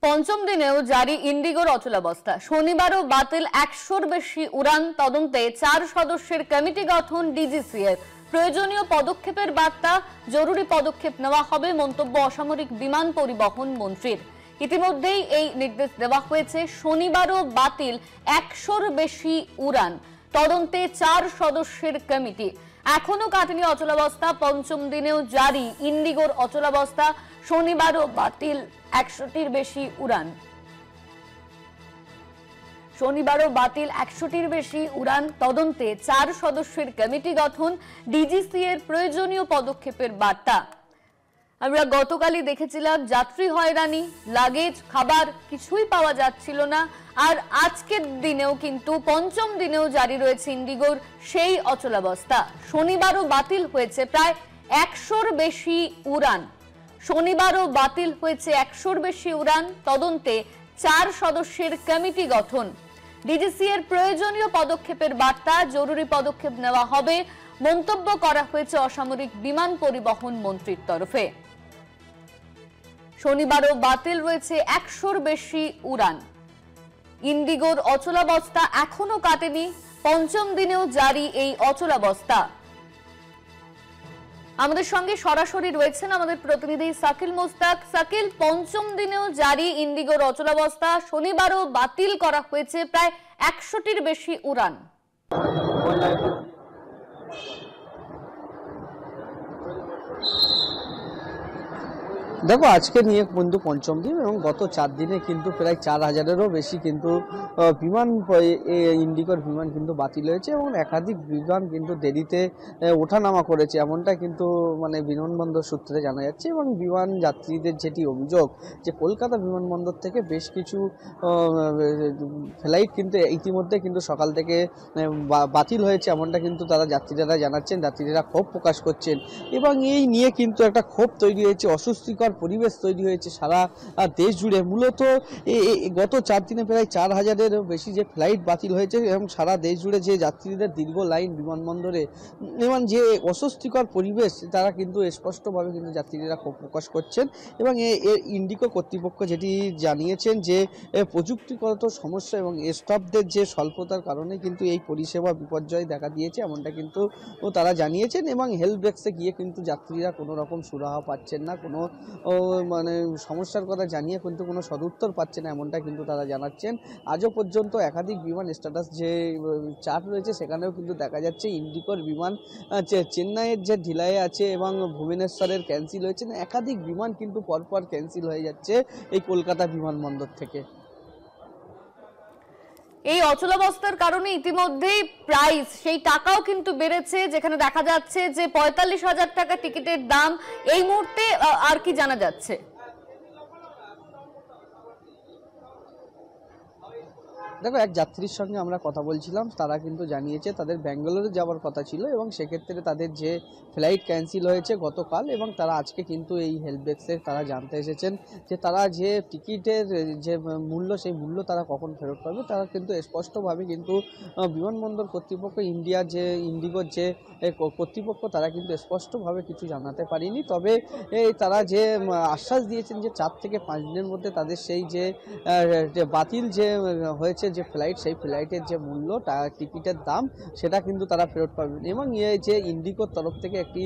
পঞ্চম দিনেও জারি ইন্ডিগোর অচলাবস্থা। শনিবারও বাতিল 100-র বেশি উড়ান। তদন্তে 4 সদস্যের কমিটি গঠন ডিজিসিএর। প্রয়োজনীয় পদক্ষেপের বার্তা, জরুরি পদক্ষেপ নেওয়া হবে মন্তব্য অসামরিক বিমান পরিবহন মন্ত্রীর। ইতিমধ্যেই এই নির্দেশ দেওয়া হয়েছে। শনিবারও বাতিল 100-র বেশি উড়ান। তদন্তে 4 সদস্যের কমিটি। এখনো কাটেনি অচলাবস্থা। পঞ্চম দিনেও জারি ইন্ডিগোর অচলাবস্থা। শনিবারও বাতিল 100-টির বেশি উড়ান। শনিবারও বাতিল 100-টির বেশি উড়ান। তদন্তে 4 সদস্যের কমিটি গঠন, ডিজিসি এর প্রয়োজনীয় পদক্ষেপের বার্তা। আমরা গতকালই দেখেছিলাম যাত্রী হয়রানি, লাগেজ, খাবার কিছুই পাওয়া যাচ্ছিল না। আর আজকের দিনেও কিন্তু পঞ্চম দিনেও জারি রয়েছে ইন্ডিগোর সেই অচলাবস্থা। শনিবারও বাতিল হয়েছে প্রায় 100-র বেশি উড়ান। শনিবারও বাতিল হয়েছে 100-র বেশি উড়ান। তদন্তে 4 সদস্যের কমিটি গঠন, ডিজিসি এর প্রয়োজনীয় পদক্ষেপের বার্তা, জরুরি পদক্ষেপ নেওয়া হবে মন্তব্য করা হয়েছে অসামরিক বিমান পরিবহন মন্ত্রীর তরফে। শনিবারও বাতিল রয়েছে 100-র বেশি উড়ান। ইন্ডিগোর অচলাবস্থা এখনো কাটেনি। পঞ্চম দিনেও জারি এই অচলাবস্থা। আমাদের সঙ্গে সরাসরি রয়েছেন আমাদের প্রতিনিধি সাকিল মুস্তাক। সাকিল, পঞ্চম দিনেও জারি ইন্ডিগোর অচলাবস্থা। শনিবারও বাতিল করা হয়েছে প্রায় 100-টির বেশি উড়ান। দেখো, আজকে নিয়ে কিন্তু পঞ্চম দিন এবং গত 4 দিনে কিন্তু প্রায় 4000-এরও বেশি কিন্তু বিমান ইন্ডিগোর বিমান কিন্তু বাতিল হয়েছে এবং একাধিক বিমান কিন্তু দেরিতে ওঠানামা করেছে, এমনটা কিন্তু বিমানবন্দর সূত্রে জানা যাচ্ছে। এবং বিমান যাত্রীদের যেটি অভিযোগ যে কলকাতা বিমানবন্দর থেকে বেশ কিছু ফ্লাইট কিন্তু ইতিমধ্যে কিন্তু সকাল থেকে বাতিল হয়েছে, এমনটা কিন্তু যাত্রীরা জানাচ্ছেন। যাত্রীরা ক্ষোভ প্রকাশ করছেন এবং এই নিয়ে কিন্তু একটা ক্ষোভ তৈরি হয়েছে, অস্বস্তিকর পরিবেশ তৈরি হয়েছে সারা দেশ জুড়ে। মূলত গত 4 দিনে প্রায় 4000-এরও বেশি যে ফ্লাইট বাতিল হয়েছে এবং সারা দেশ জুড়ে যে যাত্রীদের দীর্ঘ লাইন বিমানবন্দরে এবং যে অস্বস্তিকর পরিবেশ, তারা কিন্তু স্পষ্টভাবে কিন্তু যাত্রীরা ক্ষোভ প্রকাশ করছেন। এবং ইন্ডিগো কর্তৃপক্ষ যেটি জানিয়েছেন যে প্রযুক্তিগত সমস্যা এবং স্টাফদের যে স্বল্পতার কারণে কিন্তু এই পরিষেবা বিপর্যয় দেখা দিয়েছে, এমনটা কিন্তু তারা জানিয়েছেন। এবং হেল্প ডেস্কে গিয়ে কিন্তু যাত্রীরা কোনো রকম সুরাহা পাচ্ছেন না, কোনো সমস্যার কথা জানিয়ে কিন্তু কোনো সদুত্তর পাচ্ছে না, এমনটা কিন্তু তারা জানাচ্ছেন। আজও পর্যন্ত একাধিক বিমান স্ট্যাটাস যে চার্ট রয়েছে সেখানেও কিন্তু দেখা যাচ্ছে ইন্ডিগোর বিমান চেন্নাইয়ের যে ঢিলাই আছে এবং ভুবনেশ্বরের ক্যান্সেল হয়েছে। একাধিক বিমান কিন্তু পরপর ক্যান্সেল হয়ে যাচ্ছে এই কলকাতা বিমানবন্দর থেকে। এই অচলাবস্থার কারণে ইতিমধ্যেই প্রাইস, সেই টাকাও কিন্তু বেড়েছে, যেখানে দেখা যাচ্ছে যে 45,000 টাকা টিকিটের দাম। এই মুহূর্তে আর কি জানা যাচ্ছে? দেখো, এক যাত্রীর সঙ্গে আমরা কথা বলছিলাম, তারা কিন্তু জানিয়েছে তাদের ব্যাঙ্গালোরে যাওয়ার কথা ছিল এবং সেক্ষেত্রে তাদের যে ফ্লাইট ক্যান্সেল হয়েছে গতকাল, এবং তারা আজকে কিন্তু এই হেল্প ডেস্কে তারা জানতে এসেছেন যে তারা যে টিকিটের যে মূল্য, সেই মূল্য তারা কখন ফেরত পাবে। তারা কিন্তু স্পষ্টভাবে কিন্তু বিমানবন্দর কর্তৃপক্ষ, ইন্ডিগোর যে কর্তৃপক্ষ, তারা কিন্তু স্পষ্টভাবে কিছু জানাতে পারেনি। তবে তারা যে আশ্বাস দিয়েছেন যে 4 থেকে 5 দিনের মধ্যে তাদের সেই যে বাতিল যে হয়েছে যে ফ্লাইট, সেই ফ্লাইটের যে মূল্য, টিকিটের দাম, সেটা কিন্তু তারা ফেরত পাবেন। এবং যে ইন্ডিগোর তরফ থেকে একটি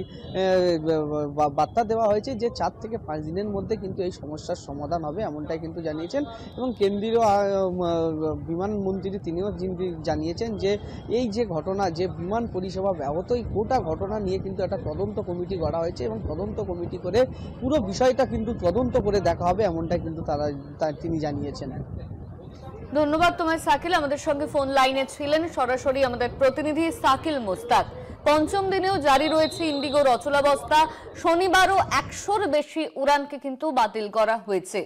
বার্তা দেওয়া হয়েছে যে 4 থেকে 5 দিনের মধ্যে কিন্তু এই সমস্যার সমাধান হবে, এমনটাই কিন্তু জানিয়েছেন। এবং কেন্দ্রীয় বিমানমন্ত্রী তিনিও জানিয়েছেন যে এই যে ঘটনা, যে বিমান পরিষেবা ব্যাহত, এই গোটা ঘটনা নিয়ে কিন্তু একটা তদন্ত কমিটি গড়া হয়েছে এবং তদন্ত কমিটি করে পুরো বিষয়টা কিন্তু তদন্ত করে দেখা হবে, এমনটাই কিন্তু তিনি জানিয়েছেন। ধন্যবাদ তোমায় সাকিল। আমাদের সঙ্গে ফোন লাইনে ছিলেন সরাসরি আমাদের প্রতিনিধি সাকিল মুস্তাক। পঞ্চম দিনেও জারি রয়েছে ইন্ডিগোর অচলাবস্থা। শনিবারও 100-র বেশি উড়ানকে কিন্তু বাতিল করা হয়েছে।